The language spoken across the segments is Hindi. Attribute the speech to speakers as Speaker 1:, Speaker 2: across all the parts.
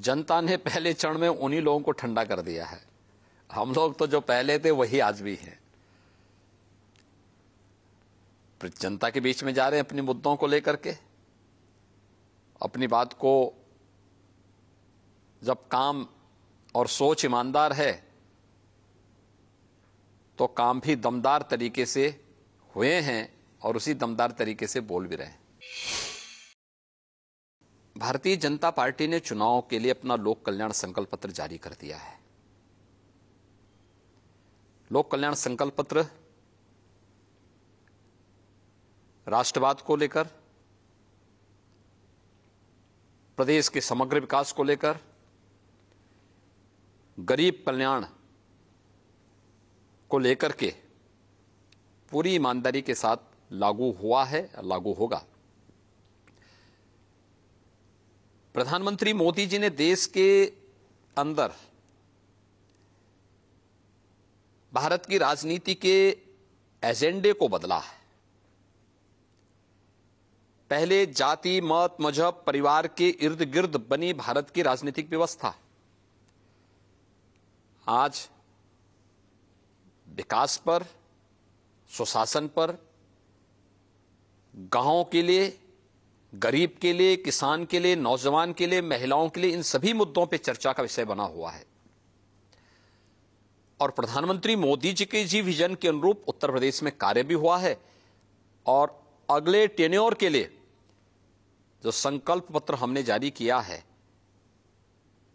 Speaker 1: जनता ने पहले चरण में उन्हीं लोगों को ठंडा कर दिया है। हम लोग तो जो पहले थे वही आज भी हैं। जनता के बीच में जा रहे हैं अपने मुद्दों को लेकर के। अपनी बात को, जब काम और सोच ईमानदार है तो काम भी दमदार तरीके से हुए हैं और उसी दमदार तरीके से बोल भी रहे हैं। भारतीय जनता पार्टी ने चुनाव के लिए अपना लोक कल्याण संकल्प पत्र जारी कर दिया है। लोक कल्याण संकल्प पत्र राष्ट्रवाद को लेकर, प्रदेश के समग्र विकास को लेकर, गरीब कल्याण को लेकर के पूरी ईमानदारी के साथ लागू हुआ है, लागू होगा। प्रधानमंत्री मोदी जी ने देश के अंदर भारत की राजनीति के एजेंडे को बदला है। पहले जाति, मत, मजहब, परिवार के इर्द गिर्द बनी भारत की राजनीतिक व्यवस्था आज विकास पर, सुशासन पर, गांवों के लिए, गरीब के लिए, किसान के लिए, नौजवान के लिए, महिलाओं के लिए, इन सभी मुद्दों पर चर्चा का विषय बना हुआ है। और प्रधानमंत्री मोदी जी के विजन के अनुरूप उत्तर प्रदेश में कार्य भी हुआ है। और अगले टेन्योर के लिए जो संकल्प पत्र हमने जारी किया है,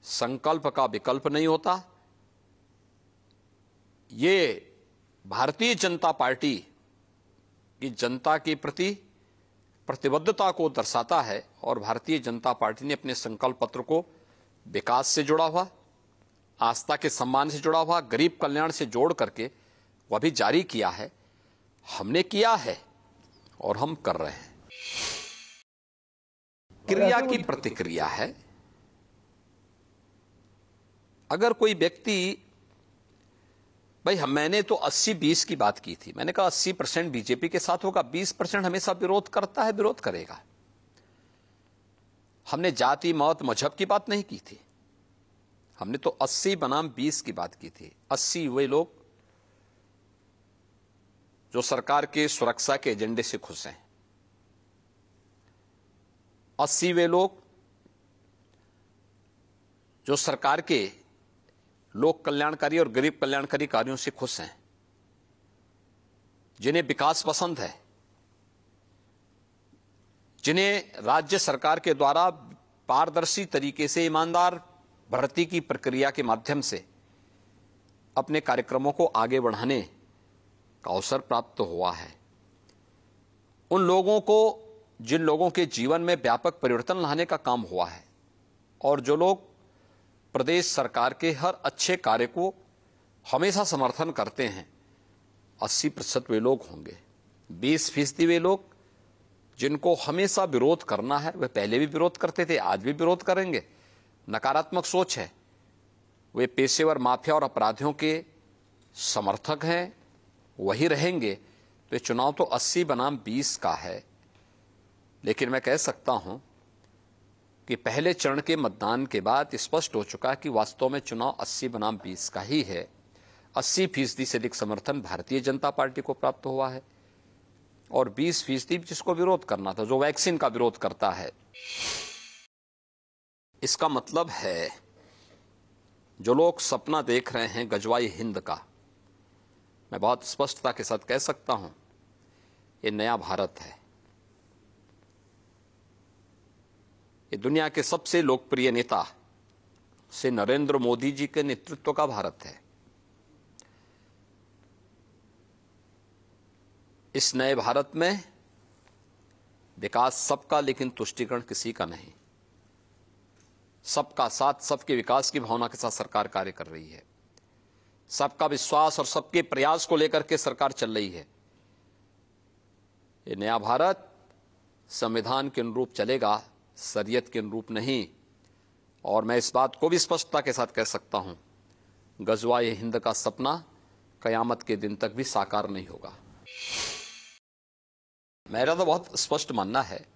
Speaker 1: संकल्प का विकल्प नहीं होता। ये भारतीय जनता पार्टी की जनता के प्रति प्रतिबद्धता को दर्शाता है। और भारतीय जनता पार्टी ने अपने संकल्प पत्र को विकास से जुड़ा हुआ, आस्था के सम्मान से जुड़ा हुआ, गरीब कल्याण से जोड़ करके वह भी जारी किया है। हमने किया है और हम कर रहे हैं। क्रिया की प्रतिक्रिया है। अगर कोई व्यक्ति, भाई मैंने तो 80-20 की बात की थी। मैंने कहा 80% बीजेपी के साथ होगा, 20% हमेशा विरोध करता है, विरोध करेगा। हमने जाति, मत, मजहब की बात नहीं की थी। हमने तो 80 बनाम 20 की बात की थी। 80 वे लोग जो सरकार के सुरक्षा के एजेंडे से खुश हैं, 80 वे लोग जो सरकार के लोक कल्याणकारी और गरीब कल्याणकारी कार्यों से खुश हैं, जिन्हें विकास पसंद है, जिन्हें राज्य सरकार के द्वारा पारदर्शी तरीके से ईमानदार भर्ती की प्रक्रिया के माध्यम से अपने कार्यक्रमों को आगे बढ़ाने का अवसर प्राप्त हुआ है। उन लोगों को, जिन लोगों के जीवन में व्यापक परिवर्तन लाने का काम हुआ है और जो लोग प्रदेश सरकार के हर अच्छे कार्य को हमेशा समर्थन करते हैं, 80% वे लोग होंगे। 20% वे लोग जिनको हमेशा विरोध करना है, वे पहले भी विरोध करते थे, आज भी विरोध करेंगे। नकारात्मक सोच है, वे पेशेवर माफिया और अपराधियों के समर्थक हैं, वही रहेंगे। तो ये चुनाव तो 80 बनाम 20 का है। लेकिन मैं कह सकता हूं कि पहले चरण के मतदान के बाद स्पष्ट हो चुका है कि वास्तव में चुनाव 80 बनाम 20 का ही है। 80% से अधिक समर्थन भारतीय जनता पार्टी को प्राप्त हुआ है और 20% जिसको विरोध करना था, जो वैक्सीन का विरोध करता है। इसका मतलब है जो लोग सपना देख रहे हैं गजवाई हिंद का, मैं बहुत स्पष्टता के साथ कह सकता हूं, ये नया भारत है। ये दुनिया के सबसे लोकप्रिय नेता से नरेंद्र मोदी जी के नेतृत्व का भारत है। इस नए भारत में विकास सबका, लेकिन तुष्टीकरण किसी का नहीं। सबका साथ, सबके विकास की भावना के साथ सरकार कार्य कर रही है। सबका विश्वास और सबके प्रयास को लेकर के सरकार चल रही है। ये नया भारत संविधान के अनुरूप चलेगा, शरीयत के अनुरूप नहीं। और मैं इस बात को भी स्पष्टता के साथ कह सकता हूं, गजवाए हिंद का सपना कयामत के दिन तक भी साकार नहीं होगा। मेरा तो बहुत स्पष्ट मानना है,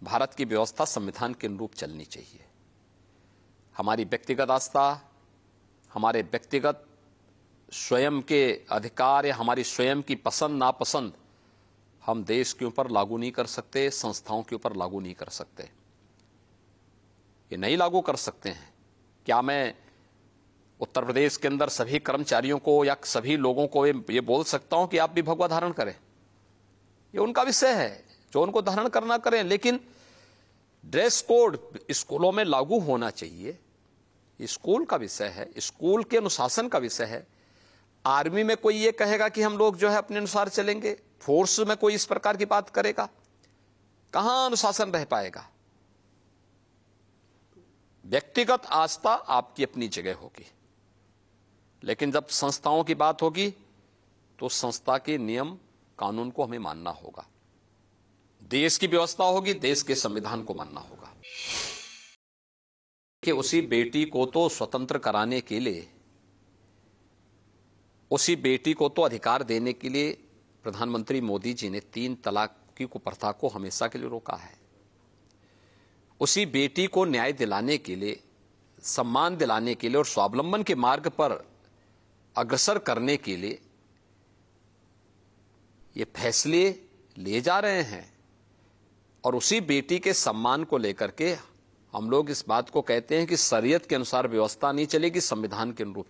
Speaker 1: भारत की व्यवस्था संविधान के अनुरूप चलनी चाहिए। हमारी व्यक्तिगत आस्था, हमारे व्यक्तिगत स्वयं के अधिकार या हमारी स्वयं की पसंद नापसंद हम देश के ऊपर लागू नहीं कर सकते, संस्थाओं के ऊपर लागू नहीं कर सकते। ये नहीं लागू कर सकते हैं। क्या मैं उत्तर प्रदेश के अंदर सभी कर्मचारियों को या सभी लोगों को ये बोल सकता हूं कि आप भी भगवा धारण करें? ये उनका विषय है, जो उनको धारण करना करें, लेकिन ड्रेस कोड स्कूलों में लागू होना चाहिए। स्कूल का विषय है, स्कूल के अनुशासन का विषय है। आर्मी में कोई ये कहेगा कि हम लोग जो है अपने अनुसार चलेंगे, फोर्स में कोई इस प्रकार की बात करेगा? कहां अनुशासन रह पाएगा? व्यक्तिगत आस्था आपकी अपनी जगह होगी, लेकिन जब संस्थाओं की बात होगी तो संस्था के नियम कानून को हमें मानना होगा। देश की व्यवस्था होगी, देश के संविधान को मानना होगा। कि उसी बेटी को तो स्वतंत्र कराने के लिए, उसी बेटी को तो अधिकार देने के लिए प्रधानमंत्री मोदी जी ने 3 तलाक की कुप्रथा को हमेशा के लिए रोका है। उसी बेटी को न्याय दिलाने के लिए, सम्मान दिलाने के लिए और स्वावलंबन के मार्ग पर अग्रसर करने के लिए ये फैसले लिए जा रहे हैं। और उसी बेटी के सम्मान को लेकर के हम लोग इस बात को कहते हैं कि शरीयत के अनुसार व्यवस्था नहीं चलेगी, संविधान के अनुरूप